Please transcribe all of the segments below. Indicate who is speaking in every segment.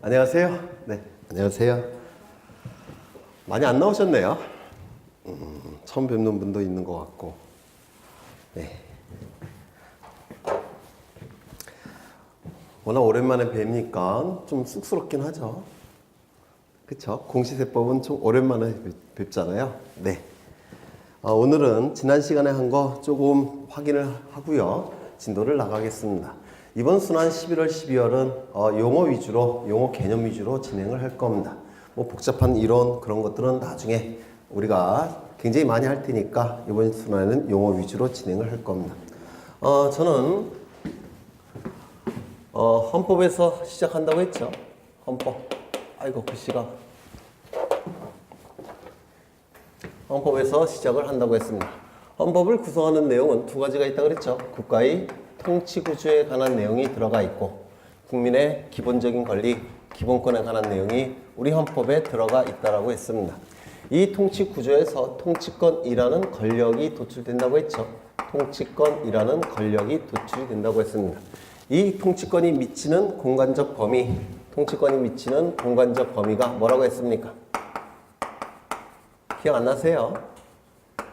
Speaker 1: 안녕하세요. 네, 안녕하세요. 많이 안 나오셨네요. 처음 뵙는 분도 있는 것 같고. 네. 워낙 오랜만에 뵈니까 좀 쑥스럽긴 하죠. 그쵸? 공시세법은 좀 오랜만에 뵙잖아요. 네. 오늘은 지난 시간에 한 거 조금 확인을 하고요. 진도를 나가겠습니다. 이번 순환 11월, 12월은 용어 위주로, 용어 개념 위주로 진행을 할 겁니다. 뭐 복잡한 이론 그런 것들은 나중에 우리가 굉장히 많이 할 테니까 이번 순환에는 용어 위주로 진행을 할 겁니다. 저는 헌법에서 시작한다고 했죠. 헌법. 아이고 글씨가. 헌법에서 시작을 한다고 했습니다. 헌법을 구성하는 내용은 두 가지가 있다고 그랬죠. 국가의 통치 구조에 관한 내용이 들어가 있고 국민의 기본적인 권리, 기본권에 관한 내용이 우리 헌법에 들어가 있다고 했습니다. 이 통치 구조에서 통치권이라는 권력이 도출된다고 했죠. 통치권이라는 권력이 도출이 된다고 했습니다. 이 통치권이 미치는 공간적 범위, 통치권이 미치는 공간적 범위가 뭐라고 했습니까? 기억 안 나세요?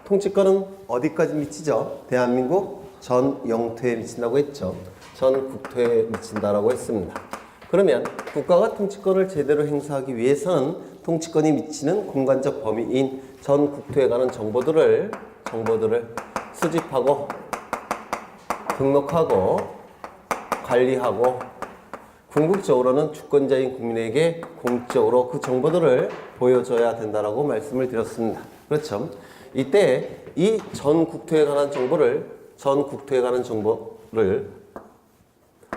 Speaker 1: 통치권은 어디까지 미치죠? 대한민국 전 영토에 미친다고 했죠. 전 국토에 미친다라고 했습니다. 그러면 국가가 통치권을 제대로 행사하기 위해서는 통치권이 미치는 공간적 범위인 전 국토에 관한 정보들을 수집하고 등록하고 관리하고 궁극적으로는 주권자인 국민에게 공적으로 그 정보들을 보여줘야 된다라고 말씀을 드렸습니다. 그렇죠? 이때 이 전 국토에 관한 정보를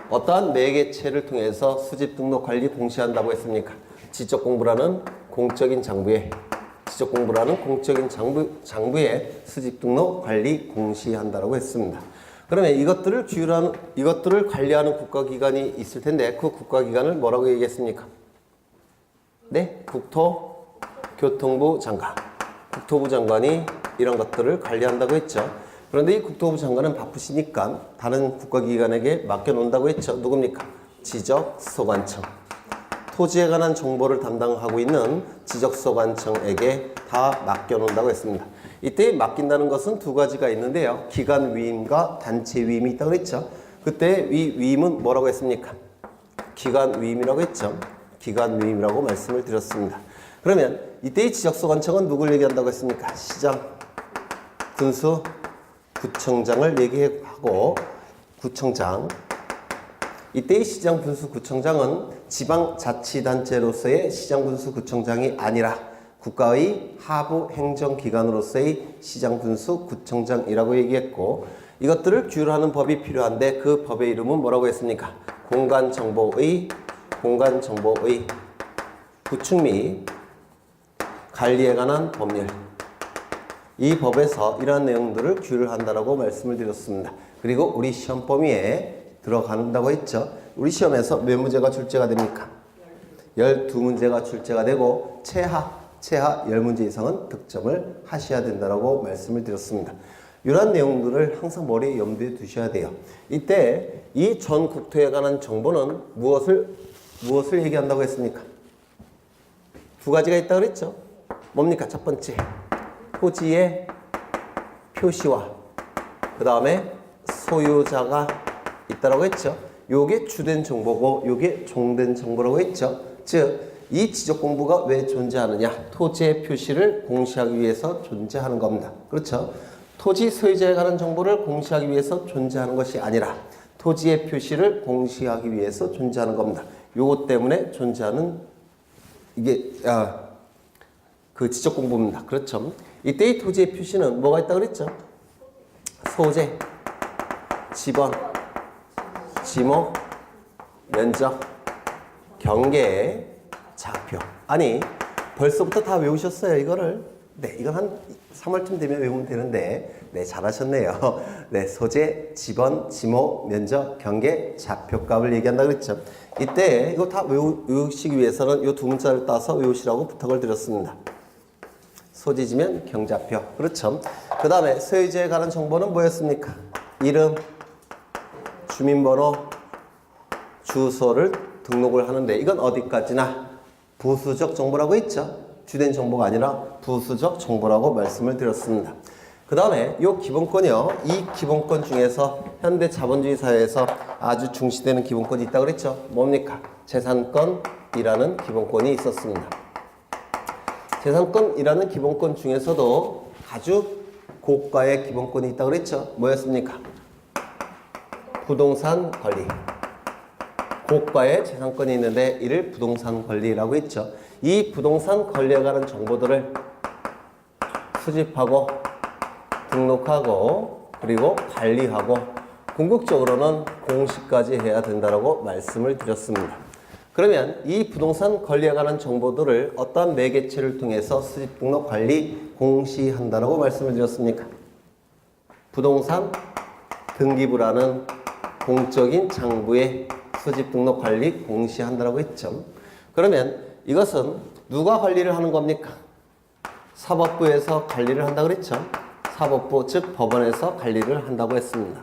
Speaker 1: 어떠한 매개체를 통해서 수집, 등록, 관리, 공시한다고 했습니까? 지적공부라는 공적인 장부에 수집, 등록, 관리, 공시한다라고 했습니다. 그러면 이것들을 관리하는 국가기관이 있을 텐데 그 국가기관을 뭐라고 얘기했습니까? 네, 국토교통부 장관. 국토부 장관이 이런 것들을 관리한다고 했죠. 그런데 이 국토부 장관은 바쁘시니까 다른 국가기관에게 맡겨놓는다고 했죠. 누굽니까? 지적소관청. 토지에 관한 정보를 담당하고 있는 지적소관청에게 다 맡겨놓는다고 했습니다. 이때 맡긴다는 것은 두 가지가 있는데요. 기관 위임과 단체 위임이 있다고 했죠. 그때 이 위임은 뭐라고 했습니까? 기관 위임이라고 했죠. 기관 위임이라고 말씀을 드렸습니다. 그러면 이때의 지적소관청은 누굴 얘기한다고 했습니까? 시장, 군수, 구청장을 얘기하고 구청장. 이때의 시장, 군수, 구청장은 지방자치단체로서의 시장, 군수, 구청장이 아니라 국가의 하부 행정기관으로서의 시장, 군수, 구청장이라고 얘기했고 이것들을 규율하는 법이 필요한데 그 법의 이름은 뭐라고 했습니까? 공간정보의 구축 및 관리에 관한 법률. 이 법에서 이러한 내용들을 규율한다라고 말씀을 드렸습니다. 그리고 우리 시험 범위에 들어간다고 했죠. 우리 시험에서 몇 문제가 출제가 됩니까? 12문제가 출제가 되고 최하 10문제 이상은 득점을 하셔야 된다라고 말씀을 드렸습니다. 이러한 내용들을 항상 머리에 염두에 두셔야 돼요. 이때 이 전 국토에 관한 정보는 무엇을 얘기한다고 했습니까? 두 가지가 있다고 그랬죠. 뭡니까? 첫 번째, 토지의 표시와 그 다음에 소유자가 있다라고 했죠. 요게 주된 정보고 요게 종된 정보라고 했죠. 즉, 이 지적공부가 왜 존재하느냐? 토지의 표시를 공시하기 위해서 존재하는 겁니다. 그렇죠? 토지 소유자에 관한 정보를 공시하기 위해서 존재하는 것이 아니라 토지의 표시를 공시하기 위해서 존재하는 겁니다. 요것 때문에 존재하는 이게 그 지적공부입니다. 그렇죠? 이때의 토지의 표시는 뭐가 있다고 그랬죠? 소재, 지번, 지목, 면적, 경계, 좌표. 아니 벌써부터 다 외우셨어요 이거를. 네, 이건 한 3월쯤 되면 외우면 되는데 네, 잘하셨네요. 네, 소재, 지번, 지목, 면적, 경계, 좌표값을 얘기한다 그랬죠. 이때 이거 다 외우시기 위해서는 이 두 문자를 따서 외우시라고 부탁을 드렸습니다. 소지지면 경좌표. 그렇죠. 그 다음에 소유자에 관한 정보는 뭐였습니까? 이름, 주민번호, 주소를 등록을 하는데 이건 어디까지나 부수적 정보라고 했죠. 주된 정보가 아니라 부수적 정보라고 말씀을 드렸습니다. 그 다음에 이 기본권이요. 이 기본권 중에서 현대 자본주의 사회에서 아주 중시되는 기본권이 있다고 그랬죠. 뭡니까? 재산권이라는 기본권이 있었습니다. 재산권이라는 기본권 중에서도 아주 고가의 기본권이 있다고 그랬죠. 뭐였습니까? 부동산 권리. 고가의 재산권이 있는데 이를 부동산 권리라고 했죠. 이 부동산 권리에 관한 정보들을 수집하고 등록하고 그리고 관리하고 궁극적으로는 공시까지 해야 된다고 말씀을 드렸습니다. 그러면 이 부동산 권리에 관한 정보들을 어떠한 매개체를 통해서 수집, 등록, 관리, 공시한다고 말씀을 드렸습니까? 부동산 등기부라는 공적인 장부에 수집, 등록, 관리, 공시한다고 했죠. 그러면 이것은 누가 관리를 하는 겁니까? 사법부에서 관리를 한다고 그랬죠. 사법부, 즉 법원에서 관리를 한다고 했습니다.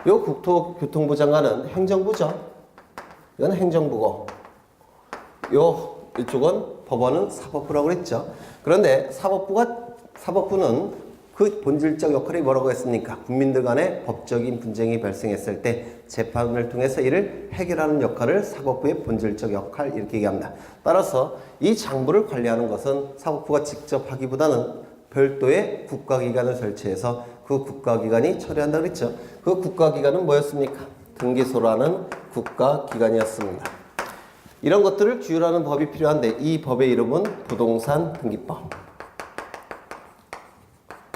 Speaker 1: 요 국토교통부 장관은 행정부죠. 이건 행정부고 이쪽은 법원은 사법부라고 그랬죠. 그런데 사법부는 그 본질적 역할이 뭐라고 했습니까? 국민들 간의 법적인 분쟁이 발생했을 때 재판을 통해서 이를 해결하는 역할을 사법부의 본질적 역할 이렇게 얘기합니다. 따라서 이 장부를 관리하는 것은 사법부가 직접 하기보다는 별도의 국가기관을 설치해서 그 국가기관이 처리한다고 했죠. 그 국가기관은 뭐였습니까? 등기소라는 국가기관이었습니다. 이런 것들을 규율하는 법이 필요한데 이 법의 이름은 부동산 등기법.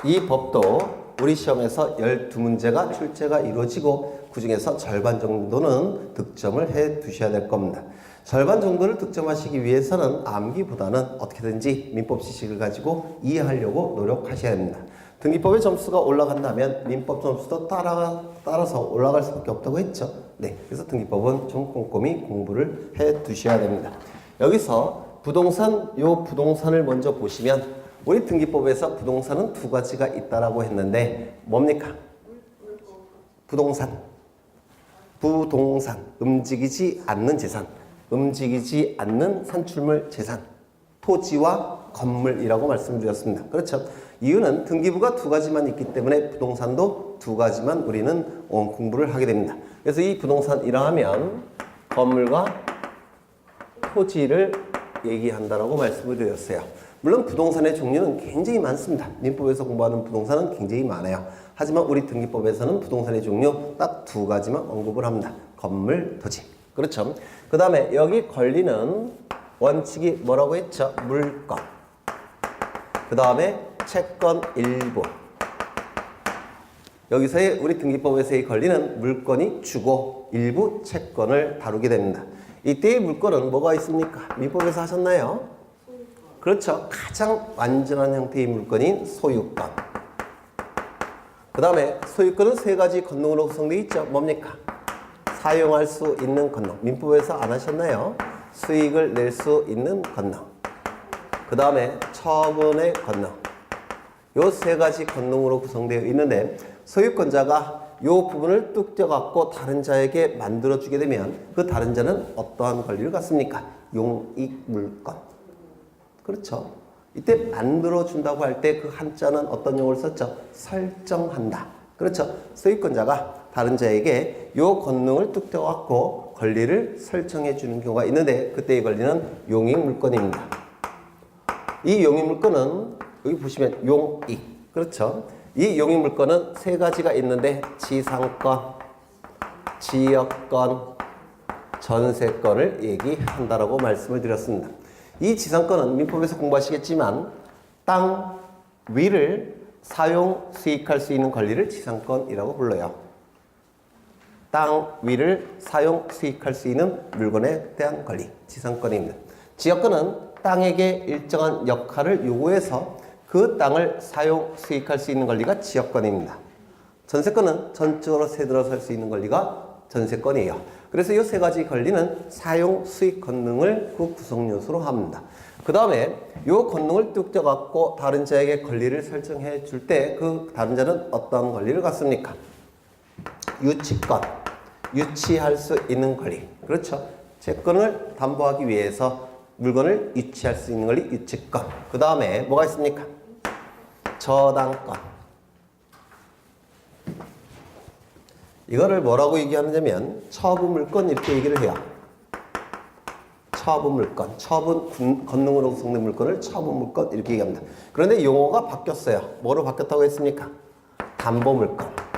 Speaker 1: 이 법도 우리 시험에서 12문제가 출제가 이루어지고 그 중에서 절반 정도는 득점을 해 두셔야 될 겁니다. 절반 정도를 득점하시기 위해서는 암기보다는 어떻게든지 민법 지식을 가지고 이해하려고 노력하셔야 합니다. 등기법의 점수가 올라간다면 민법 점수도 따라서 올라갈 수밖에 없다고 했죠. 네, 그래서 등기법은 좀 꼼꼼히 공부를 해 두셔야 됩니다. 여기서 부동산을 먼저 보시면 우리 등기법에서 부동산은 두 가지가 있다라고 했는데 뭡니까? 부동산, 움직이지 않는 재산, 움직이지 않는 산출물 재산, 토지와 건물이라고 말씀드렸습니다. 그렇죠? 이유는 등기부가 두 가지만 있기 때문에 부동산도 두 가지만 우리는 공부를 하게 됩니다. 그래서 이 부동산이라 하면 건물과 토지를 얘기한다라고 말씀을 드렸어요. 물론 부동산의 종류는 굉장히 많습니다. 민법에서 공부하는 부동산은 굉장히 많아요. 하지만 우리 등기법에서는 부동산의 종류 딱 두 가지만 언급을 합니다. 건물, 토지. 그렇죠? 그 다음에 여기 권리는 원칙이 뭐라고 했죠? 물권. 그 다음에 채권 일부. 여기서의 우리 등기법에서의 권리는 물권이 주고 일부 채권을 다루게 됩니다. 이때의 물권은 뭐가 있습니까? 민법에서 하셨나요? 그렇죠. 가장 완전한 형태의 물건인 소유권. 그 다음에 소유권은 세 가지 권능으로 구성되어 있죠. 뭡니까? 사용할 수 있는 권능. 민법에서 안 하셨나요? 수익을 낼 수 있는 권능. 그 다음에 처분의 권능. 요 세 가지 권능으로 구성되어 있는데 소유권자가 요 부분을 뚝 떼어갖고 다른 자에게 만들어주게 되면 그 다른 자는 어떠한 권리를 갖습니까? 용익물권. 그렇죠. 이때 만들어준다고 할 때 그 한자는 어떤 용어를 썼죠? 설정한다. 그렇죠. 소유권자가 다른 자에게 요 권능을 뚝 떼어갖고 권리를 설정해 주는 경우가 있는데 그때의 권리는 용익물권입니다. 이 용익물권은 여기 보시면 용익. 그렇죠. 이 용익물권은 세 가지가 있는데 지상권, 지역권, 전세권을 얘기한다라고 말씀을 드렸습니다. 이 지상권은 민법에서 공부하시겠지만 땅 위를 사용, 수익할 수 있는 권리를 지상권이라고 불러요. 땅 위를 사용, 수익할 수 있는 물건에 대한 권리, 지상권입니다. 지역권은 땅에게 일정한 역할을 요구해서 그 땅을 사용, 수익할 수 있는 권리가 지역권입니다. 전세권은 전적으로 새들어설 수 있는 권리가 전세권이에요. 그래서 이 세 가지 권리는 사용, 수익 권능을 그 구성 요소로 합니다. 그 다음에 이 권능을 뚝 떼어갖고 다른 자에게 권리를 설정해 줄 때 그 다른 자는 어떤 권리를 갖습니까? 유치권, 유치할 수 있는 권리. 그렇죠. 채권을 담보하기 위해서 물건을 유치할 수 있는 권리 유치권. 그 다음에 뭐가 있습니까? 저당권. 이거를 뭐라고 얘기하느냐면 처분물권 이렇게 얘기를 해요. 처분물권. 처분 권능으로 구성된 물건을 처분물권 이렇게 얘기합니다. 그런데 용어가 바뀌었어요. 뭐로 바뀌었다고 했습니까? 담보물권.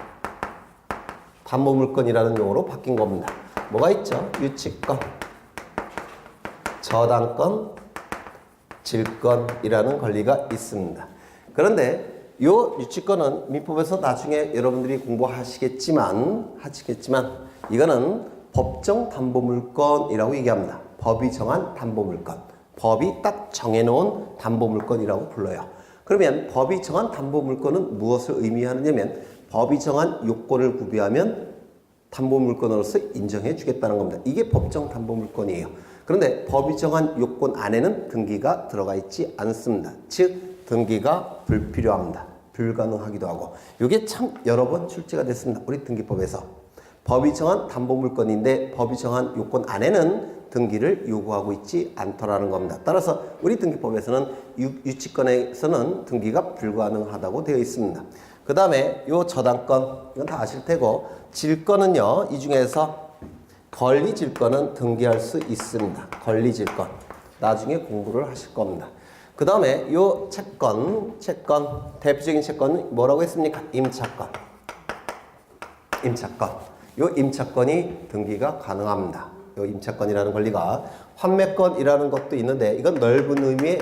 Speaker 1: 담보물권이라는 용어로 바뀐 겁니다. 뭐가 있죠? 유치권, 저당권, 질권이라는 권리가 있습니다. 그런데 이 유치권은 민법에서 나중에 여러분들이 공부하시겠지만 이거는 법정 담보물권이라고 얘기합니다. 법이 정한 담보물권. 법이 딱 정해놓은 담보물권이라고 불러요. 그러면 법이 정한 담보물권은 무엇을 의미하느냐면 법이 정한 요건을 구비하면 담보물건으로서 인정해 주겠다는 겁니다. 이게 법정 담보물건이에요. 그런데 법이 정한 요건 안에는 등기가 들어가 있지 않습니다. 즉 등기가 불필요합니다. 불가능하기도 하고 이게 참 여러 번 출제가 됐습니다. 우리 등기법에서 법이 정한 담보물건인데 법이 정한 요건 안에는 등기를 요구하고 있지 않더라는 겁니다. 따라서 우리 등기법에서는 유치권에서는 등기가 불가능하다고 되어 있습니다. 그 다음에 요 저당권 이건 다 아실 테고 질권은요 이 중에서 권리질권은 등기할 수 있습니다. 권리질권 나중에 공부를 하실 겁니다. 그 다음에 요 채권 대표적인 채권은 뭐라고 했습니까? 임차권. 요 임차권이 등기가 가능합니다. 요 임차권이라는 권리가 환매권이라는 것도 있는데 이건 넓은 의미의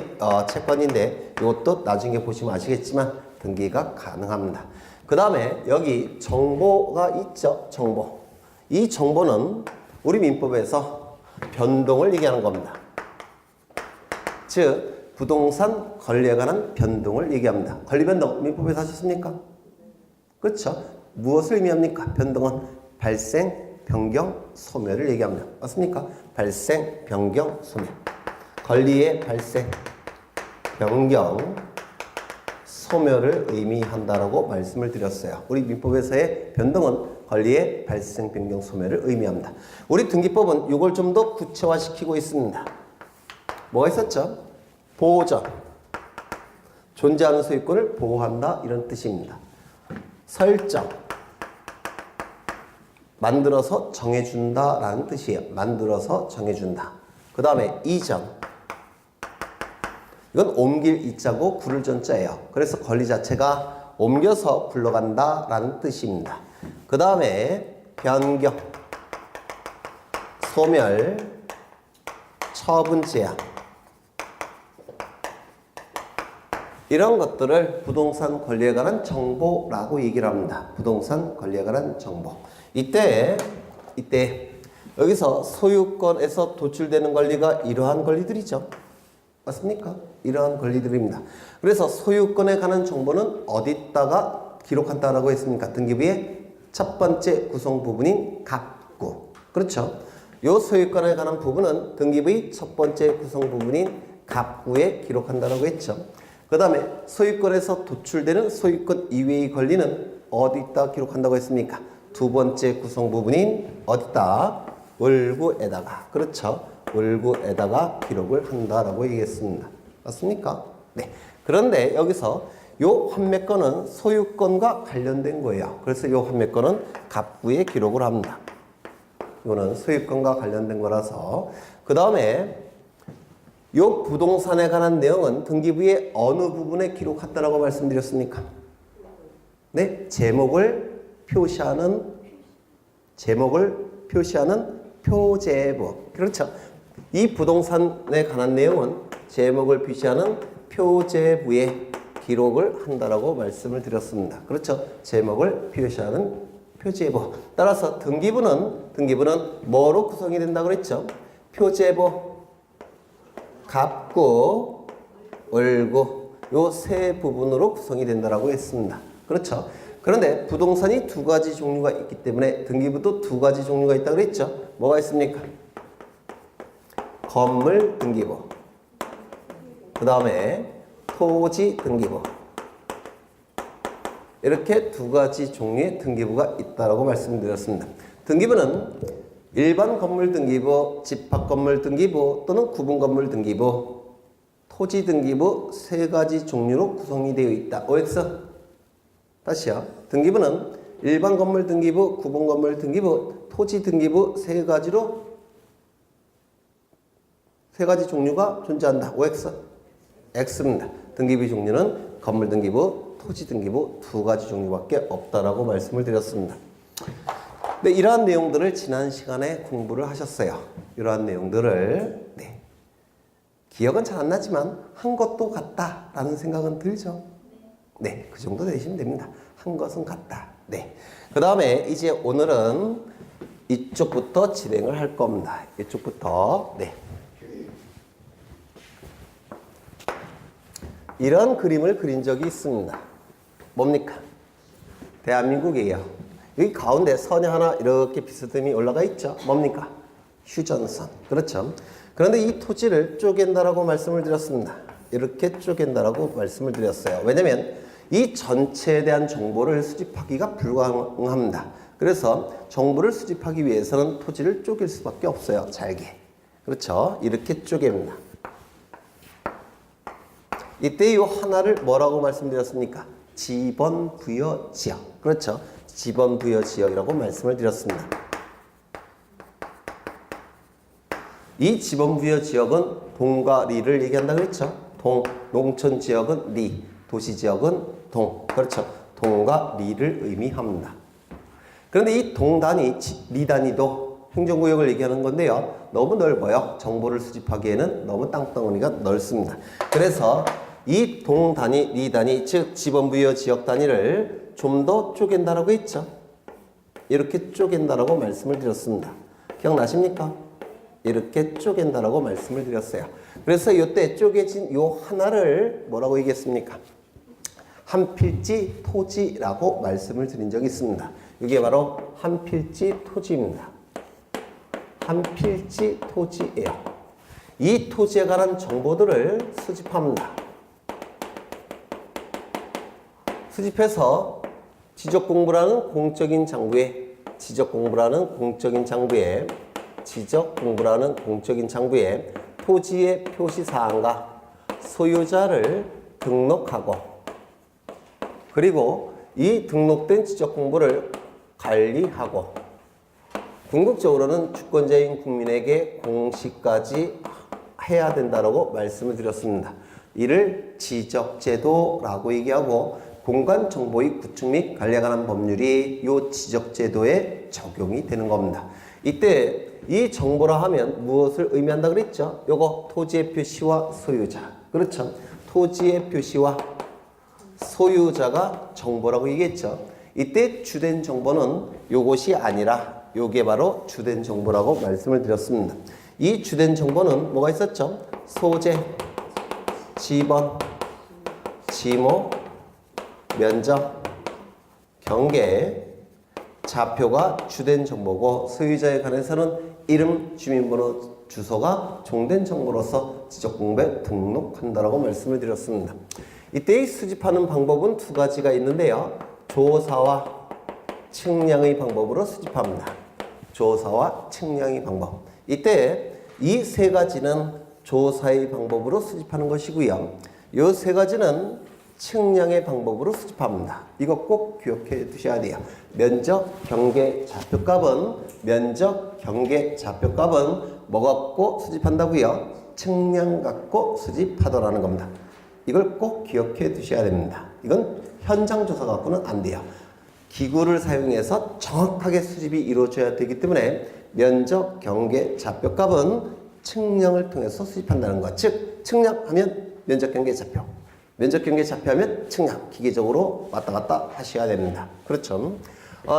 Speaker 1: 채권인데 이것도 나중에 보시면 아시겠지만 등기가 가능합니다. 그 다음에 여기 정보가 있죠. 정보. 이 정보는 우리 민법에서 변동을 얘기하는 겁니다. 즉 부동산 권리에 관한 변동을 얘기합니다. 권리 변동 민법에서 하셨습니까? 그렇죠. 무엇을 의미합니까? 변동은 발생, 변경, 소멸을 얘기합니다. 맞습니까? 발생, 변경, 소멸. 권리의 발생, 변경, 소멸을 의미한다라고 말씀을 드렸어요. 우리 민법에서의 변동은 권리의 발생, 변경, 소멸을 의미합니다. 우리 등기법은 이걸 좀 더 구체화시키고 있습니다. 뭐가 있었죠? 보전. 존재하는 소유권을 보호한다 이런 뜻입니다. 설정. 만들어서 정해준다라는 뜻이에요. 만들어서 정해준다. 그 다음에 이전. 이건 옮길 이자고 부를 전자예요. 그래서 권리 자체가 옮겨서 굴러간다라는 뜻입니다. 그 다음에 변경, 소멸, 처분 제한 이런 것들을 부동산 권리에 관한 정보라고 얘기를 합니다. 부동산 권리에 관한 정보. 이때 여기서 소유권에서 도출되는 권리가 이러한 권리들이죠. 맞습니까? 이러한 권리들입니다. 그래서 소유권에 관한 정보는 어디다가 기록한다라고 했습니까? 등기부의 첫 번째 구성 부분인 갑구. 그렇죠? 요 소유권에 관한 부분은 등기부의 첫 번째 구성 부분인 갑구에 기록한다라고 했죠. 그 다음에 소유권에서 도출되는 소유권 이외의 권리는 어디다 기록한다고 했습니까? 두 번째 구성 부분인 어디다? 월구에다가. 그렇죠? 월구에다가 기록을 한다라고 얘기했습니다. 맞습니까? 네. 그런데 여기서 요 환매권은 소유권과 관련된 거예요. 그래서 요 환매권은 갑구에 기록을 합니다. 이거는 소유권과 관련된 거라서. 그 다음에 요 부동산에 관한 내용은 등기부의 어느 부분에 기록한다라고 말씀드렸습니까? 네, 제목을 표시하는 표제부. 그렇죠. 이 부동산에 관한 내용은 제목을 표시하는 표제부에 기록을 한다라고 말씀을 드렸습니다. 그렇죠. 제목을 표시하는 표제부. 따라서 등기부는 뭐로 구성이 된다고 그랬죠? 표제부, 갑구, 월구 요 세 부분으로 구성이 된다라고 했습니다. 그렇죠. 그런데 부동산이 두 가지 종류가 있기 때문에 등기부도 두 가지 종류가 있다고 그랬죠. 뭐가 있습니까? 건물 등기부, 그 다음에 토지 등기부. 이렇게 두 가지 종류의 등기부가 있다라고 말씀드렸습니다. 등기부는 일반 건물 등기부, 집합 건물 등기부 또는 구분 건물 등기부, 토지 등기부 세 가지 종류로 구성이 되어 있다. OX. 다시요. 등기부는 일반 건물 등기부, 구분 건물 등기부, 토지 등기부 세 가지 종류가 존재한다. OX. X입니다. 등기부 종류는 건물 등기부, 토지 등기부 두 가지 종류밖에 없다라고 말씀을 드렸습니다. 네, 이러한 내용들을 지난 시간에 공부를 하셨어요. 이러한 내용들을 기억은 잘 안 나지만 한 것도 같다라는 생각은 들죠? 네, 그 정도 되시면 됩니다. 한 것은 같다. 네. 그 다음에 이제 오늘은 이쪽부터 진행을 할 겁니다. 이쪽부터. 네. 이런 그림을 그린 적이 있습니다. 뭡니까? 대한민국이에요. 여기 가운데 선이 하나 이렇게 비스듬히 올라가 있죠. 뭡니까? 휴전선. 그렇죠. 그런데 이 토지를 쪼갠다라고 말씀을 드렸습니다. 이렇게 쪼갠다라고 말씀을 드렸어요. 왜냐면 이 전체에 대한 정보를 수집하기가 불가능합니다. 그래서 정보를 수집하기 위해서는 토지를 쪼갤 수밖에 없어요. 잘게. 그렇죠. 이렇게 쪼갭니다. 이때 이 하나를 뭐라고 말씀드렸습니까? 지번부여지역. 그렇죠. 지번부여지역이라고 말씀을 드렸습니다. 이 지번부여지역은 동과 리를 얘기한다고 했죠. 동, 농촌지역은 리, 도시지역은 동. 그렇죠. 동과 리를 의미합니다. 그런데 이 동 단위, 리 단위도 행정구역을 얘기하는 건데요. 너무 넓어요. 정보를 수집하기에는 너무 땅덩어리가 넓습니다. 그래서 이 동 단위, 리 단위, 즉 지번부여 지역 단위를 좀 더 쪼갠다라고 했죠. 이렇게 쪼갠다라고 말씀을 드렸습니다. 기억나십니까? 이렇게 쪼갠다라고 말씀을 드렸어요. 그래서 이때 쪼개진 요 하나를 뭐라고 얘기했습니까? 한필지 토지라고 말씀을 드린 적이 있습니다. 이게 바로 한필지 토지입니다. 한필지 토지예요. 이 토지에 관한 정보들을 수집합니다. 수집해서 지적공부라는 공적인 장부에 토지의 표시사항과 소유자를 등록하고 그리고 이 등록된 지적공부를 관리하고 궁극적으로는 주권자인 국민에게 공시까지 해야 된다고 말씀을 드렸습니다. 이를 지적제도라고 얘기하고 공간정보의 구축 및 관리에 관한 법률이 이 지적제도에 적용이 되는 겁니다. 이때 이 정보라 하면 무엇을 의미한다 그랬죠? 요거 토지의 표시와 소유자. 그렇죠. 토지의 표시와 소유자가 정보라고 얘기했죠. 이때 주된 정보는 요것이 아니라 요게 바로 주된 정보라고 말씀을 드렸습니다. 이 주된 정보는 뭐가 있었죠? 소재, 지번, 지모, 면적, 경계, 좌표가 주된 정보고 소유자에 관해서는 이름, 주민번호, 주소가 종된 정보로서 지적공부에 등록한다라고 말씀을 드렸습니다. 이때 수집하는 방법은 두 가지가 있는데요. 조사와 측량의 방법으로 수집합니다. 조사와 측량의 방법. 이때 이 세 가지는 조사의 방법으로 수집하는 것이고요. 이 세 가지는 측량의 방법으로 수집합니다. 이거 꼭 기억해 두셔야 돼요. 면적, 경계, 좌표값은 뭐 갖고 수집한다고요? 측량 갖고 수집하더라는 겁니다. 이걸 꼭 기억해 두셔야 됩니다. 이건 현장 조사 갖고는 안 돼요. 기구를 사용해서 정확하게 수집이 이루어져야 되기 때문에 면적, 경계, 좌표값은 측량을 통해서 수집한다는 것. 즉 측량하면 면적, 경계, 좌표. 면적, 경계, 좌표하면 측량. 기계적으로 왔다 갔다 하셔야 됩니다. 그렇죠.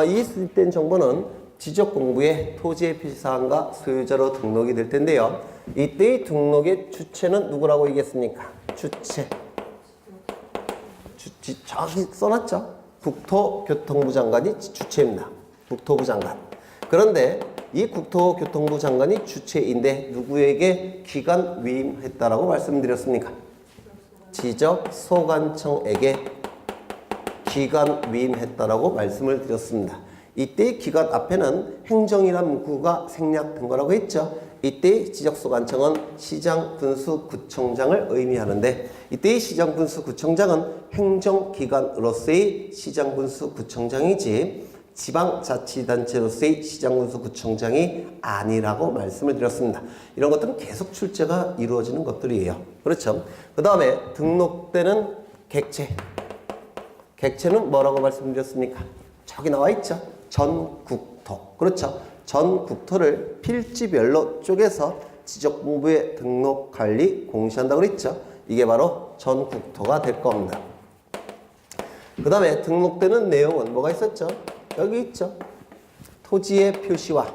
Speaker 1: 이 수집된 정보는 지적공부에 토지의 표시사항과 소유자로 등록이 될 텐데요. 이때의 등록의 주체는 누구라고 얘기했습니까? 주체. 정확히 써놨죠? 국토교통부 장관이 주체입니다. 국토부 장관. 그런데 이 국토교통부 장관이 주체인데 누구에게 기관 위임했다라고 말씀드렸습니까? 지적소관청에게 기관 위임했다라고 말씀을 드렸습니다. 이때의 기간 앞에는 행정이란 문구가 생략된 거라고 했죠. 이때의 지적소관청은 시장, 군수, 구청장을 의미하는데 이때의 시장, 군수, 구청장은 행정기관으로서의 시장, 군수, 구청장이지 지방자치단체로서의 시장, 군수, 구청장이 아니라고 말씀을 드렸습니다. 이런 것들은 계속 출제가 이루어지는 것들이에요. 그렇죠? 그 다음에 등록되는 객체. 객체는 뭐라고 말씀드렸습니까? 저기 나와 있죠. 전국토. 그렇죠. 전국토를 필지별로 쪼개서 지적공부에 등록, 관리, 공시한다고 그랬죠. 이게 바로 전국토가 될 겁니다. 그 다음에 등록되는 내용은 뭐가 있었죠? 여기 있죠. 토지의 표시와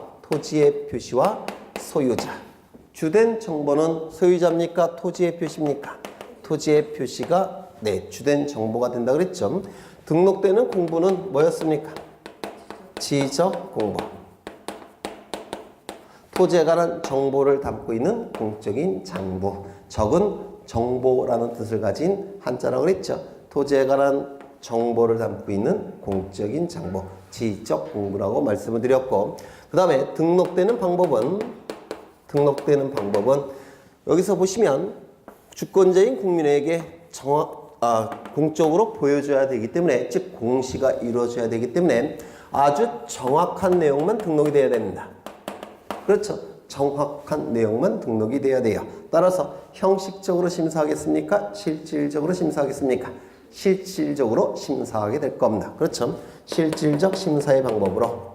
Speaker 1: 소유자. 주된 정보는 소유자입니까? 토지의 표시입니까? 토지의 표시가 주된 정보가 된다 그랬죠. 등록되는 공부는 뭐였습니까? 지적 공부. 토지에 관한 정보를 담고 있는 공적인 장부. 적은 정보라는 뜻을 가진 한자라고 그랬죠. 토지에 관한 정보를 담고 있는 공적인 장부. 지적 공부라고 말씀을 드렸고, 그 다음에 등록되는 방법은 여기서 보시면 주권자인 국민에게 공적으로 보여줘야 되기 때문에, 즉 공시가 이루어져야 되기 때문에 아주 정확한 내용만 등록이 돼야 됩니다. 그렇죠. 정확한 내용만 등록이 돼야 돼요. 따라서 형식적으로 심사하겠습니까? 실질적으로 심사하겠습니까? 실질적으로 심사하게 될 겁니다. 그렇죠. 실질적 심사의 방법으로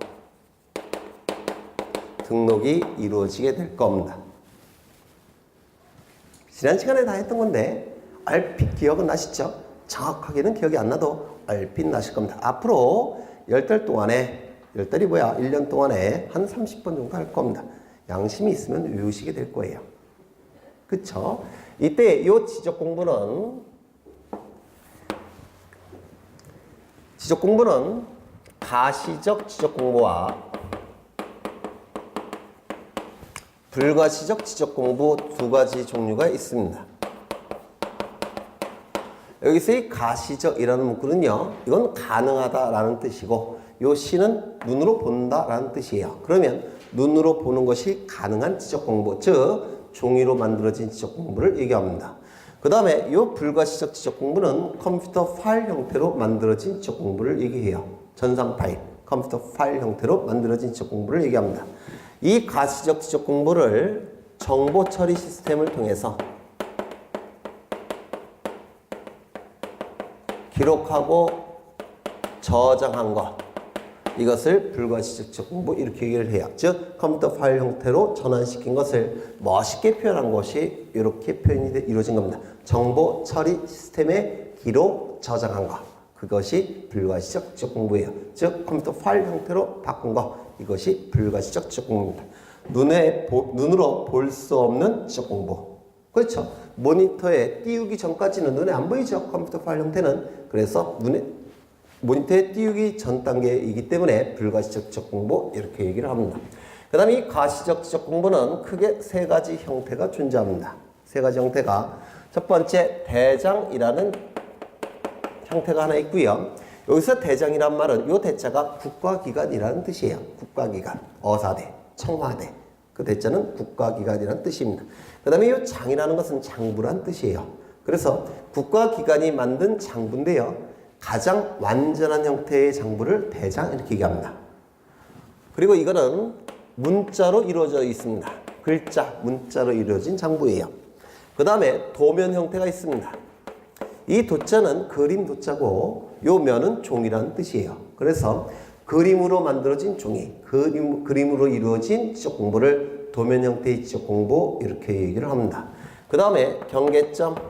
Speaker 1: 등록이 이루어지게 될 겁니다. 지난 시간에 다 했던 건데 얼핏 기억은 나시죠? 정확하게는 기억이 안 나도 얼핏 나실 겁니다. 앞으로 10달 동안에 10달이 뭐야? 1년 동안에 한 30번 정도 할 겁니다. 양심이 있으면 외우시게 될 거예요. 그쵸? 이때 이 지적 공부는 가시적 지적 공부와 불가시적 지적 공부 두 가지 종류가 있습니다. 여기서 이 가시적이라는 문구는요, 이건 가능하다라는 뜻이고, 요 시는 눈으로 본다라는 뜻이에요. 그러면 눈으로 보는 것이 가능한 지적 공부, 즉 종이로 만들어진 지적 공부를 얘기합니다. 그 다음에 이 불가시적 지적 공부는 컴퓨터 파일 형태로 만들어진 지적 공부를 얘기해요. 전산 파일, 컴퓨터 파일 형태로 만들어진 지적 공부를 얘기합니다. 이 가시적 지적 공부를 정보 처리 시스템을 통해서 기록하고 저장한 것, 이것을 불가시적 지적 공부 이렇게 얘기를 해요. 즉 컴퓨터 파일 형태로 전환시킨 것을 멋있게 표현한 것이 이렇게 표현이 이루어진 겁니다. 정보 처리 시스템에 기록 저장한 것, 그것이 불가시적 지적 공부예요. 즉 컴퓨터 파일 형태로 바꾼 것, 이것이 불가시적 지적 공부입니다. 눈으로 볼 수 없는 지적 공부. 그렇죠. 모니터에 띄우기 전까지는 눈에 안 보이죠. 컴퓨터 파일 형태는. 그래서 모니터에 띄우기 전 단계이기 때문에 불가시적 지적 공부 이렇게 얘기를 합니다. 그 다음에 이 가시적 지적 공부는 크게 세 가지 형태가 존재합니다. 세 가지 형태가. 첫 번째, 대장이라는 형태가 하나 있고요. 여기서 대장이란 말은 이 대자가 국가기관이라는 뜻이에요. 국가기관, 어사대, 청와대. 그 대자는 국가기관이라는 뜻입니다. 그 다음에 이 장이라는 것은 장부란 뜻이에요. 그래서 국가기관이 만든 장부인데요, 가장 완전한 형태의 장부를 대장 이렇게 얘기합니다. 그리고 이거는 문자로 이루어져 있습니다. 글자, 문자로 이루어진 장부예요. 그 다음에 도면 형태가 있습니다. 이 도자는 그림 도자고 요 면은 종이라는 뜻이에요. 그래서 그림으로 만들어진 종이, 그림으로 이루어진 지적 공부를 도면 형태의 지적 공부 이렇게 얘기를 합니다. 그 다음에 경계점을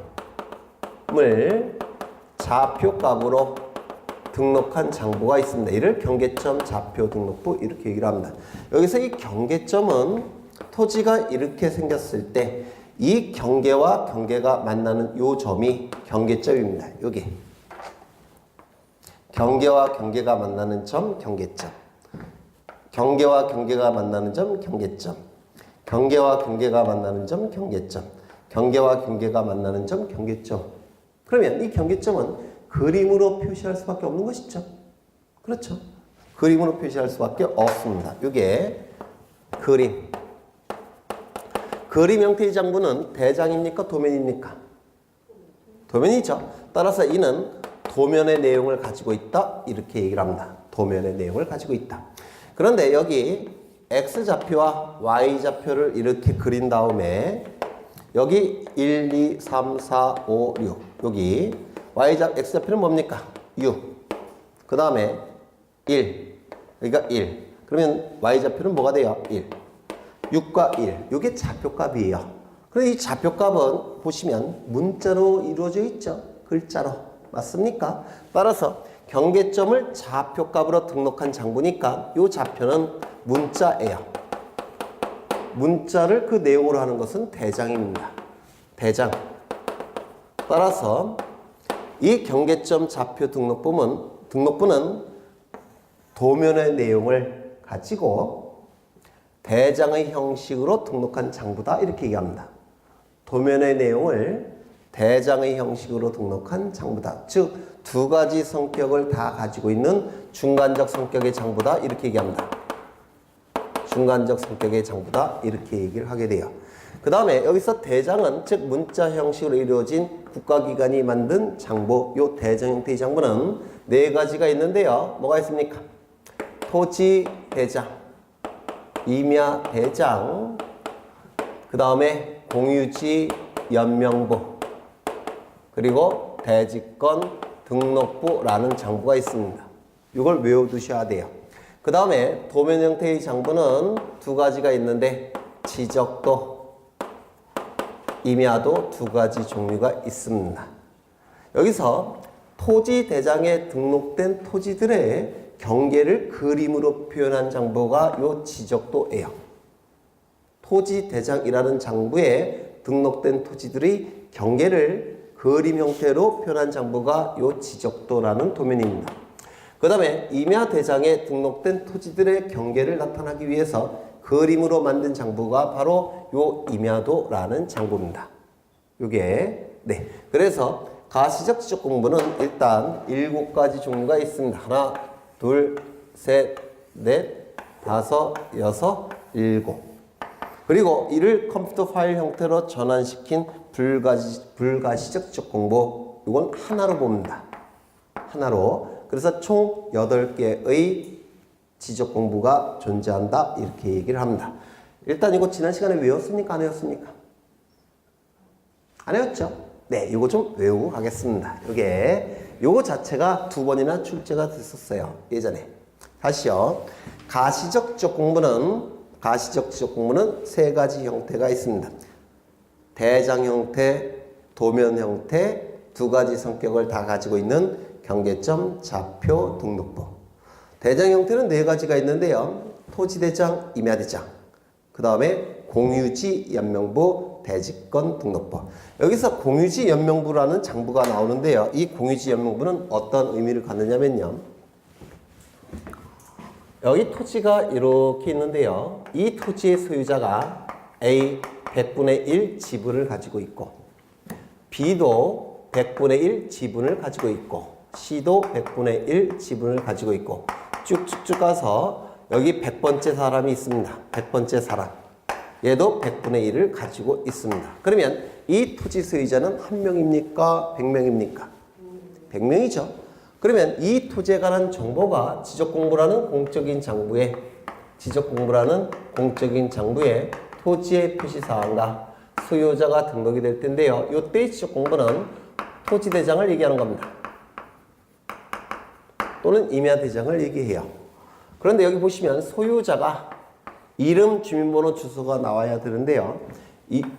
Speaker 1: 좌표값으로 등록한 장부가 있습니다. 이를 경계점 좌표 등록부 이렇게 얘기를 합니다. 여기서 이 경계점은 토지가 이렇게 생겼을 때 이 경계와 경계가 만나는 요 점이 경계점입니다. 여기 경계와 경계가 만나는 점 경계점, 경계와 경계가 만나는 점 경계점, 경계와 경계가 만나는 점 경계점, 경계와 경계가 만나는 점 경계점. 그러면 이 경계점은 그림으로 표시할 수밖에 없는 것이죠. 그렇죠. 그림으로 표시할 수밖에 없습니다. 이게 그림. 그림 형태의 장부는 대장입니까? 도면입니까? 도면이죠. 따라서 이는 도면의 내용을 가지고 있다. 이렇게 얘기를 합니다. 도면의 내용을 가지고 있다. 그런데 여기 X좌표와 Y좌표를 이렇게 그린 다음에 여기 1, 2, 3, 4, 5, 6 여기 X좌표는 뭡니까? 6. 그 다음에 1. 그러니까 1. 그러면 Y좌표는 뭐가 돼요? 1. 6과 1. 이게 좌표값이에요. 그런데 이 좌표값은 보시면 문자로 이루어져 있죠. 글자로. 맞습니까? 따라서 경계점을 좌표값으로 등록한 장부니까 이 좌표는 문자예요. 문자를 그 내용으로 하는 것은 대장입니다. 대장. 따라서 이 경계점 좌표 등록부는 도면의 내용을 가지고 대장의 형식으로 등록한 장부다. 이렇게 얘기합니다. 도면의 내용을 대장의 형식으로 등록한 장부다. 즉, 두 가지 성격을 다 가지고 있는 중간적 성격의 장부다. 이렇게 얘기합니다. 중간적 성격의 장부다. 이렇게 얘기를 하게 돼요. 그 다음에 여기서 대장은 즉 문자 형식으로 이루어진 국가기관이 만든 장부, 요 대장 형태의 장부는 네 가지가 있는데요. 뭐가 있습니까? 토지 대장, 임야 대장, 그 다음에 공유지 연명부, 그리고 대지권 등록부라는 장부가 있습니다. 이걸 외워두셔야 돼요. 그 다음에 도면 형태의 장부는 두 가지가 있는데 지적도, 임야도 두 가지 종류가 있습니다. 여기서 토지 대장에 등록된 토지들의 경계를 그림으로 표현한 장부가 요 지적도예요. 토지 대장이라는 장부에 등록된 토지들의 경계를 그림 형태로 표현한 장부가 요 지적도라는 도면입니다. 그 다음에 임야 대장에 등록된 토지들의 경계를 나타나기 위해서 그림으로 만든 장부가 바로 요 임야도라는 장부입니다. 요게 네. 그래서 가시적 지적 공부는 일단 7가지 종류가 있습니다. 하나, 둘, 셋, 넷, 다섯, 여섯, 일곱. 그리고 이를 컴퓨터 파일 형태로 전환시킨 불가시적 지적 공부, 이건 하나로 봅니다. 하나로. 그래서 총 8개의 지적 공부가 존재한다. 이렇게 얘기를 합니다. 일단 이거 지난 시간에 외웠습니까? 안 외웠습니까? 안 외웠죠? 네, 이거 좀 외우고 가겠습니다. 요거 자체가 2번이나 출제가 됐었어요. 예전에. 다시요. 가시적 지적 공부는 3가지 형태가 있습니다. 대장 형태, 도면 형태, 2가지 성격을 다 가지고 있는 경계점 좌표 등록부. 대장 형태는 4가지가 있는데요. 토지대장, 임야대장, 그 다음에 공유지 연명부, 대지권 등록부. 여기서 공유지 연명부라는 장부가 나오는데요. 이 공유지 연명부는 어떤 의미를 갖느냐면요. 여기 토지가 이렇게 있는데요. 이 토지의 소유자가 A 100분의 1 지분을 가지고 있고, B도 100분의 1 지분을 가지고 있고, C도 100분의 1 지분을 가지고 있고, 쭉쭉쭉 가서 여기 100번째 사람이 있습니다. 100번째 사람. 얘도 100분의 1을 가지고 있습니다. 그러면 이 토지 소유자는 1명입니까? 100명입니까? 100명이죠. 그러면 이 토지에 관한 정보가 지적공부라는 공적인 장부에 토지의 표시사항과 소유자가 등록이 될 텐데요. 이때의 지적공부는 토지대장을 얘기하는 겁니다. 또는 임야대장을 얘기해요. 그런데 여기 보시면 소유자가 이름, 주민번호, 주소가 나와야 되는데요.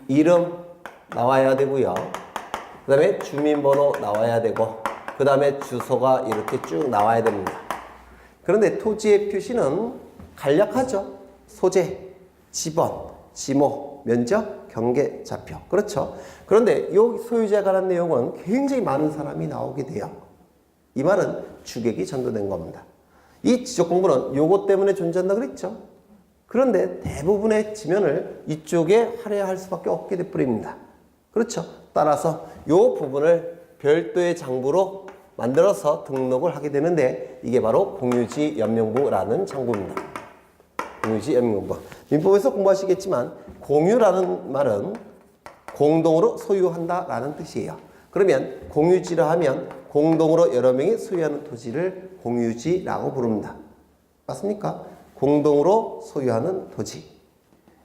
Speaker 1: 이름 나와야 되고요. 그 다음에 주민번호 나와야 되고, 그 다음에 주소가 이렇게 쭉 나와야 됩니다. 그런데 토지의 표시는 간략하죠. 소재, 지번, 지모, 면적, 경계, 좌표. 그렇죠. 그런데 이 소유자에 관한 내용은 굉장히 많은 사람이 나오게 돼요. 이 말은 주객이 전도된 겁니다. 이 지적 공부는 요것 때문에 존재한다 그랬죠. 그런데 대부분의 지면을 이쪽에 할애할 수밖에 없게 돼버립니다. 그렇죠. 따라서 요 부분을 별도의 장부로 만들어서 등록을 하게 되는데 이게 바로 공유지 연명부라는 장부입니다. 공유지 연명부. 민법에서 공부하시겠지만 공유라는 말은 공동으로 소유한다라는 뜻이에요. 그러면 공유지라 하면 공동으로 여러 명이 소유하는 토지를 공유지라고 부릅니다. 맞습니까? 공동으로 소유하는 토지.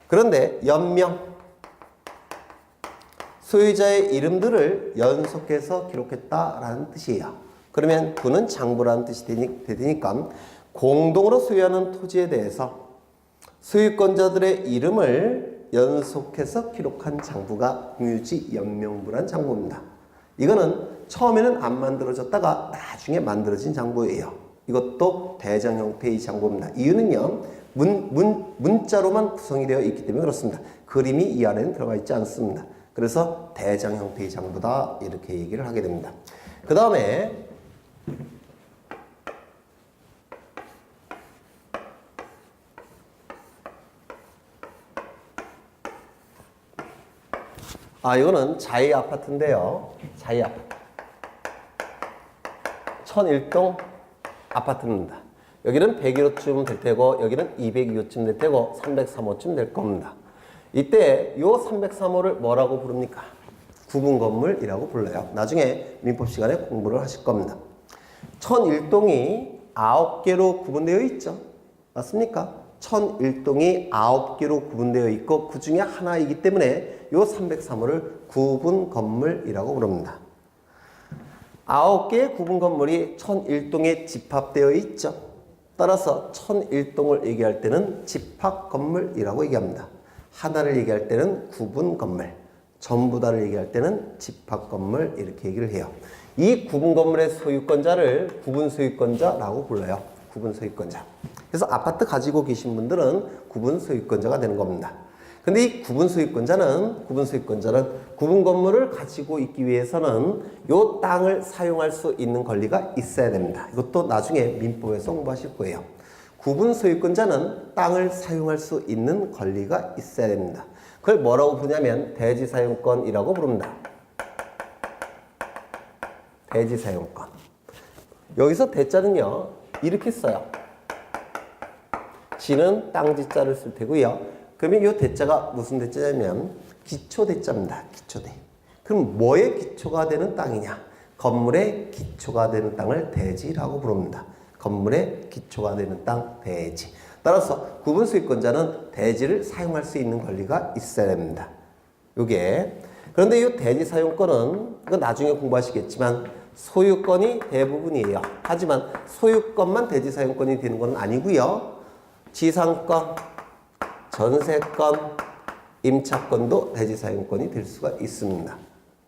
Speaker 1: 그런데 연명, 소유자의 이름들을 연속해서 기록했다라는 뜻이에요. 그러면 부는 장부라는 뜻이 되니까 공동으로 소유하는 토지에 대해서 소유권자들의 이름을 연속해서 기록한 장부가 공유지 연명부란 장부입니다. 이거는 처음에는 안 만들어졌다가 나중에 만들어진 장부예요. 이것도 대장 형태의 장부입니다. 이유는요, 문자로만 구성이 되어 있기 때문에 그렇습니다. 그림이 이 안에는 들어가 있지 않습니다. 그래서 대장 형태의 장부다 이렇게 얘기를 하게 됩니다. 그 다음에 이거는 자이 아파트인데요. 자이 아파트. 1001동 아파트입니다. 여기는 101호쯤 될 테고 여기는 202호쯤 될 테고 303호쯤 될 겁니다. 이때 요 303호를 뭐라고 부릅니까? 구분건물이라고 불러요. 나중에 민법 시간에 공부를 하실 겁니다. 1001동이 9개로 구분되어 있죠. 맞습니까? 1001동이 9개로 구분되어 있고 그 중에 하나이기 때문에 요 303호를 구분건물이라고 부릅니다. 9개의 구분건물이 1001동에 집합되어 있죠. 따라서 1001동을 얘기할 때는 집합건물이라고 얘기합니다. 하나를 얘기할 때는 구분건물, 전부 다를 얘기할 때는 집합건물 이렇게 얘기를 해요. 이 구분건물의 소유권자를 구분소유권자라고 불러요. 구분소유권자. 그래서 아파트 가지고 계신 분들은 구분소유권자가 되는 겁니다. 근데 이 구분소유권자는 구분건물을 가지고 있기 위해서는 요 땅을 사용할 수 있는 권리가 있어야 됩니다. 이것도 나중에 민법에서 공부하실 거예요. 구분소유권자는 땅을 사용할 수 있는 권리가 있어야 됩니다. 그걸 뭐라고 부르냐면 대지사용권이라고 부릅니다. 대지사용권. 여기서 대자는요, 이렇게 써요. 지는 땅지자를 쓸 테고요. 그러면 이 대자가 무슨 대자냐면 기초대자입니다. 기초대. 그럼 뭐의 기초가 되는 땅이냐? 건물의 기초가 되는 땅을 대지라고 부릅니다. 건물의 기초가 되는 땅, 대지. 따라서 구분소유권자는 대지를 사용할 수 있는 권리가 있어야 됩니다. 요게. 그런데 이 대지 사용권은 이건 나중에 공부하시겠지만 소유권이 대부분이에요. 하지만 소유권만 대지 사용권이 되는 건 아니고요. 지상권, 전세권, 임차권도 대지 사용권이 될 수가 있습니다.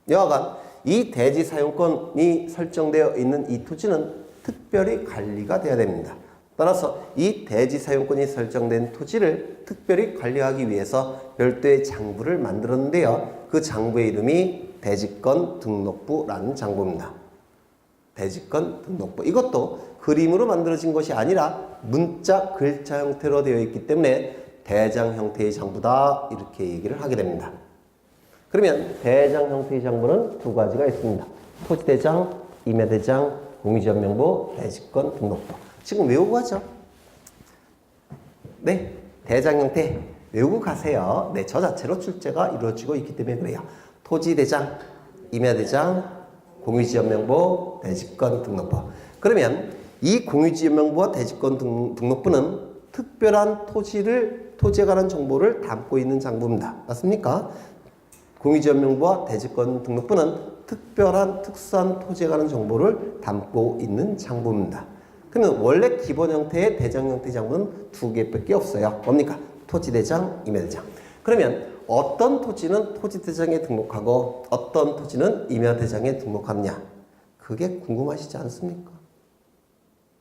Speaker 1: 여하간 이 대지 사용권이 설정되어 있는 이 토지는 특별히 관리가 돼야 됩니다. 따라서 이 대지 사용권이 설정된 토지를 특별히 관리하기 위해서 별도의 장부를 만들었는데요. 그 장부의 이름이 대지권 등록부라는 장부입니다. 대지권 등록부. 이것도 그림으로 만들어진 것이 아니라 문자, 글자 형태로 되어 있기 때문에 대장 형태의 장부다 이렇게 얘기를 하게 됩니다. 그러면 대장 형태의 장부는 두 가지가 있습니다. 토지대장, 임야대장, 공유지연명부, 대지권 등록부. 지금 외우고 가죠? 네, 대장 형태 외우고 가세요. 네, 저 자체로 출제가 이루어지고 있기 때문에 그래요. 토지대장, 임야대장, 공유지연명부, 대지권 등록부. 그러면 이 공유지연명부와 대지권 등록부는 특별한 토지에 관한 정보를 담고 있는 장부입니다. 맞습니까? 공유지연명부와 대지권 등록부는 특수한 토지에 관한 정보를 담고 있는 장부입니다. 그러면 원래 기본 형태의 대장 형태의 장부는 두 개밖에 없어요. 뭡니까? 토지대장, 임야대장. 그러면 어떤 토지는 토지대장에 등록하고 어떤 토지는 임야대장에 등록하느냐? 그게 궁금하시지 않습니까?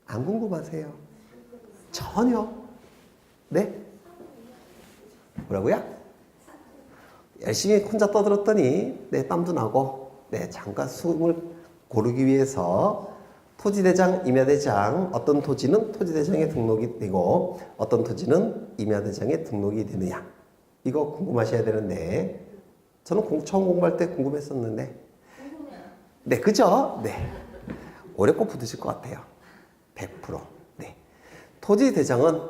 Speaker 1: 안 궁금하세요? 전혀. 네? 뭐라고요? 열심히 혼자 떠들었더니 네, 땀도 나고 네, 잠깐 숨을 고르기 위해서 토지대장, 임야대장 어떤 토지는 토지대장에 등록이 되고 어떤 토지는 임야대장에 등록이 되느냐 이거 궁금하셔야 되는데 저는 처음 공부할 때 궁금했었는데 네, 그죠? 네. 오래 꼭 붙으실 것 같아요. 100%. 네. 토지대장은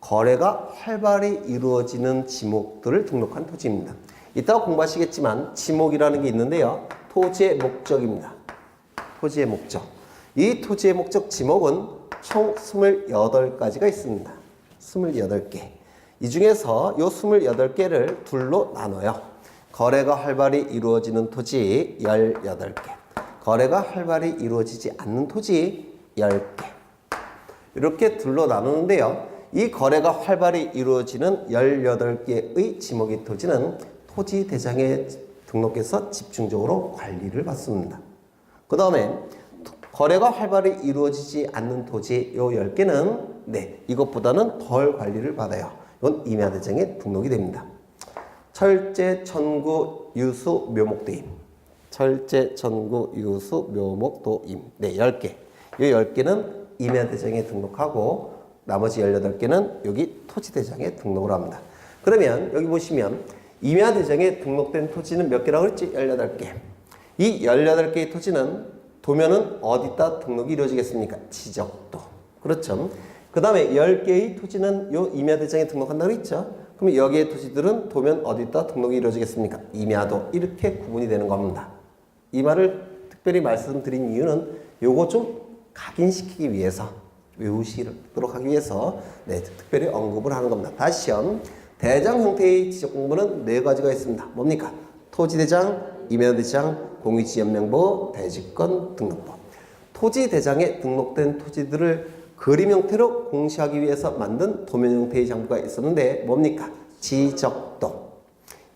Speaker 1: 거래가 활발히 이루어지는 지목들을 등록한 토지입니다. 이따가 공부하시겠지만 지목이라는 게 있는데요. 토지의 목적입니다. 토지의 목적. 이 토지의 목적 지목은 총 28가지가 있습니다. 28개. 이 중에서 이 28개를 둘로 나눠요. 거래가 활발히 이루어지는 토지 18개. 거래가 활발히 이루어지지 않는 토지 10개. 이렇게 둘로 나누는데요. 이 거래가 활발히 이루어지는 18개의 지목의 토지는 토지대장에 등록해서 집중적으로 관리를 받습니다. 그 다음에 거래가 활발히 이루어지지 않는 토지 요 10개는 이것보다는 덜 관리를 받아요. 이건 임야대장에 등록이 됩니다. 철제, 천구, 유수, 묘목도임. 철제, 천구, 유수, 묘목도임. 10개. 이 10개는 임야대장에 등록하고 나머지 18개는 여기 토지대장에 등록을 합니다. 그러면 여기 보시면 임야대장에 등록된 토지는 몇 개라고 그랬지? 18개. 이 18개의 토지는 도면은 어디다 등록이 이루어지겠습니까? 지적도. 그렇죠. 그 다음에 10개의 토지는 요 임야대장에 등록한다고 했죠. 그럼 여기의 토지들은 도면 어디다 등록이 이루어지겠습니까? 임야도. 이렇게 구분이 되는 겁니다. 이 말을 특별히 말씀드린 이유는 요거 좀 각인시키기 위해서, 외우시도록 하기 위해서 특별히 언급을 하는 겁니다. 다시요. 대장 형태의 지적 공부는 4가지가 있습니다. 뭡니까? 토지대장, 임야대장, 공유지연명부, 대지권 등록법. 토지대장에 등록된 토지들을 그림 형태로 공시하기 위해서 만든 도면 형태의 장부가 있었는데 뭡니까? 지적도.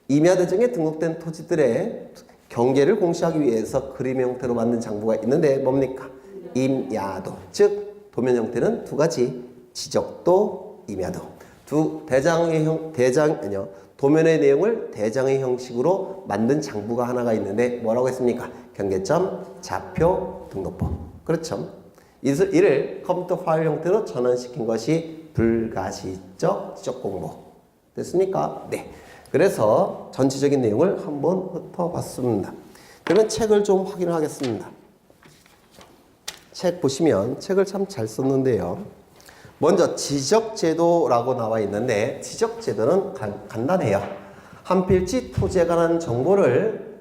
Speaker 1: 임야대장에 등록된 토지들의 경계를 공시하기 위해서 그림 형태로 만든 장부가 있는데 뭡니까? 임야도. 즉 도면 형태는 2가지. 지적도, 임야도. 도면의 내용을 대장의 형식으로 만든 장부가 하나가 있는데 뭐라고 했습니까? 경계점, 좌표, 등록법. 그렇죠? 이를 컴퓨터 파일 형태로 전환시킨 것이 불가시적 지적 공부. 됐습니까? 네. 그래서 전체적인 내용을 한번 훑어봤습니다. 그러면 책을 좀 확인을 하겠습니다. 책 보시면 책을 참 잘 썼는데요. 먼저 지적제도라고 나와 있는데 지적제도는 간단해요. 한 필지 토지에 관한 정보를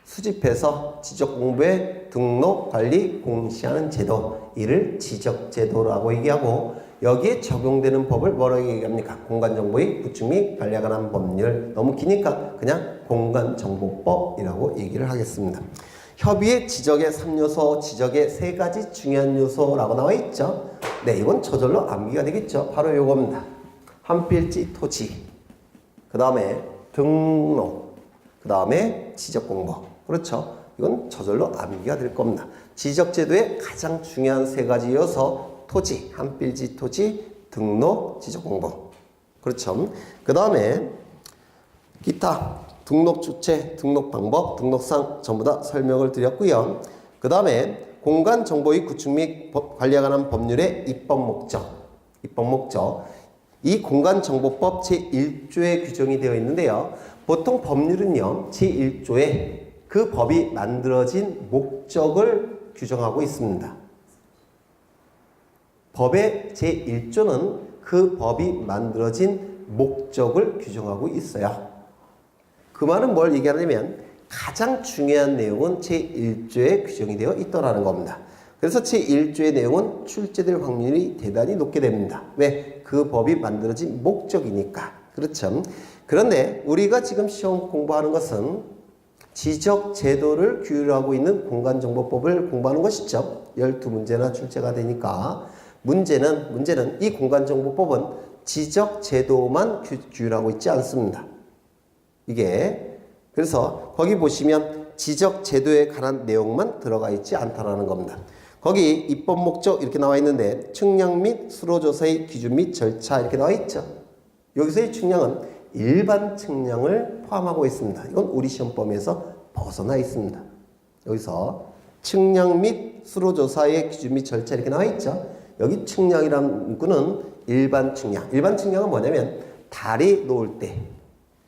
Speaker 1: 수집해서 지적공부에 등록, 관리, 공시하는 제도. 이를 지적제도라고 얘기하고 여기에 적용되는 법을 뭐라고 얘기합니까? 공간정보의 구축 및 관리에 관한 법률. 너무 기니까 그냥 공간정보법이라고 얘기를 하겠습니다. 협의의 지적의 3요소, 지적의 3가지 중요한 요소라고 나와 있죠. 이건 저절로 암기가 되겠죠. 바로 요겁니다. 한 필지 토지, 그 다음에 등록, 그 다음에 지적공부. 그렇죠. 이건 저절로 암기가 될 겁니다. 지적제도의 가장 중요한 3가지 요소, 토지, 한 필지 토지, 등록, 지적공부. 그렇죠. 그 다음에 기타, 등록 주체, 등록 방법, 등록상 전부 다 설명을 드렸고요. 그 다음에 공간 정보의 구축 및 관리에 관한 법률의 입법 목적. 이 공간정보법 제1조에 규정이 되어 있는데요. 보통 법률은요, 제1조에 그 법이 만들어진 목적을 규정하고 있습니다. 법의 제1조는 그 법이 만들어진 목적을 규정하고 있어요. 그 말은 뭘 얘기하냐면 가장 중요한 내용은 제1조에 규정이 되어 있더라는 겁니다. 그래서 제1조의 내용은 출제될 확률이 대단히 높게 됩니다. 왜? 그 법이 만들어진 목적이니까. 그렇죠? 그런데 우리가 지금 시험 공부하는 것은 지적제도를 규율하고 있는 공간정보법을 공부하는 것이죠. 12문제나 출제가 되니까 문제는 이 공간정보법은 지적제도만 규율하고 있지 않습니다. 이게 그래서 거기 보시면 지적제도에 관한 내용만 들어가 있지 않다라는 겁니다. 거기 입법 목적 이렇게 나와 있는데 측량 및 수로조사의 기준 및 절차 이렇게 나와 있죠. 여기서의 측량은 일반 측량을 포함하고 있습니다. 이건 우리 시험범위에서 벗어나 있습니다. 여기서 측량 및 수로조사의 기준 및 절차 이렇게 나와 있죠. 여기 측량이라는 문구는 일반 측량. 일반 측량은 뭐냐면 다리 놓을 때,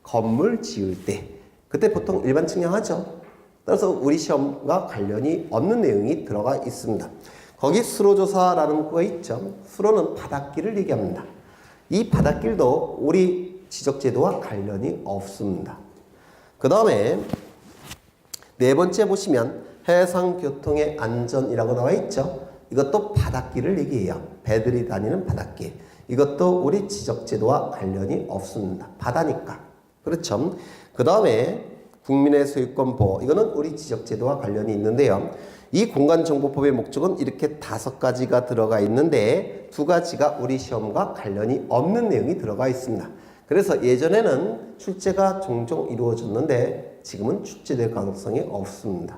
Speaker 1: 건물 지을 때 그때 보통 일반 측량하죠. 따라서 우리 시험과 관련이 없는 내용이 들어가 있습니다. 거기 수로조사라는 문구가 있죠. 수로는 바닷길을 얘기합니다. 이 바닷길도 우리 지적제도와 관련이 없습니다. 그 다음에 네 번째 보시면 해상교통의 안전이라고 나와 있죠. 이것도 바닷길을 얘기해요. 배들이 다니는 바닷길. 이것도 우리 지적제도와 관련이 없습니다. 바다니까. 그렇죠. 그 다음에 국민의 소유권 보호. 이거는 우리 지적제도와 관련이 있는데요. 이 공간정보법의 목적은 이렇게 5가지가 들어가 있는데 2가지가 우리 시험과 관련이 없는 내용이 들어가 있습니다. 그래서 예전에는 출제가 종종 이루어졌는데 지금은 출제될 가능성이 없습니다.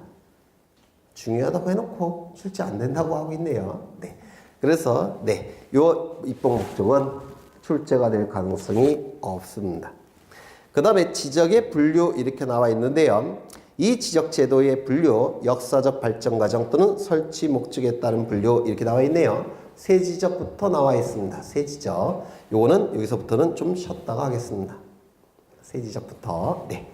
Speaker 1: 중요하다고 해놓고 출제 안 된다고 하고 있네요. 네. 그래서 요 입법 목적은 출제가 될 가능성이 없습니다. 그 다음에 지적의 분류 이렇게 나와 있는데요. 이 지적 제도의 분류, 역사적 발전 과정 또는 설치 목적에 따른 분류 이렇게 나와 있네요. 세 지적부터 나와 있습니다. 세 지적. 요거는 여기서부터는 좀 쉬었다가 하겠습니다. 세 지적부터. 네.